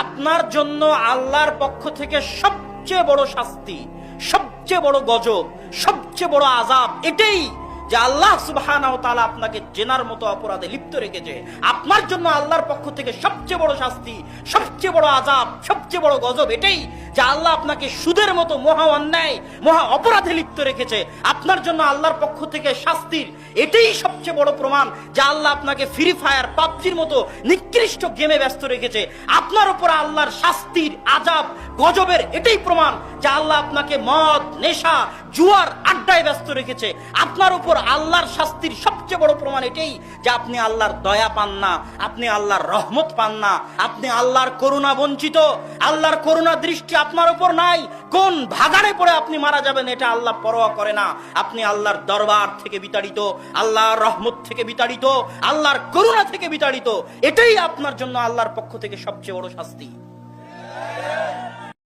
আপনার জন্য আল্লাহর পক্ষ থেকে সবচেয়ে বড় শাস্তি, সবচেয়ে বড় গজব, সবচেয়ে বড় আযাব এটাই যে আল্লাহ সুবহানাহু ওয়া তাআলা আপনাকে জেনার মতো অপরাধে লিপ্ত রেখেছে। আপনার জন্য আল্লাহর পক্ষ থেকে সবচেয়ে বড় শাস্তি, সবচেয়ে বড় আযাব, সবচেয়ে বড় গজব এটাই যে আল্লাহ আপনাকে সুদের মতো মহা অন্যায়, মহা অপরাধে লিপ্ত রেখেছে। আপনার জন্য আল্লাহর পক্ষ থেকে শাস্তির এটাই সবচেয়ে বড় প্রমাণ যে আল্লাহ আপনাকে ফ্রি ফায়ার, পাবজির মতো নিকৃষ্ট গেমে ব্যস্ত রেখেছে। আপনার উপর আল্লাহর শাস্তির, আযাব, গজবের এটাই প্রমাণ যে আল্লাহ আপনাকে মদ, নেশা, জুয়ার আড্ডায় ব্যস্ত রেখেছে। আপনার উপর আল্লাহর শাস্তির সবচেয়ে বড় প্রমাণ এটাই যে আপনি আল্লাহর দয়া পান না, আপনি আল্লাহর রহমত পান না, আপনি আল্লাহর করুণা বঞ্চিত। আল্লাহর করুণা দৃষ্টি আপনার উপর নাই। কোন ভাগাড়ে পড়ে আপনি মারা যাবেন এটা আল্লাহ পরোয়া করে না। আপনি আল্লাহর দরবার থেকে বিতাড়িত, আল্লাহর রহমত থেকে বিতাড়িত, আল্লাহর করুণা থেকে বিতাড়িত। এটাই আপনার জন্য আল্লাহর পক্ষ থেকে সবচেয়ে বড় শাস্তি।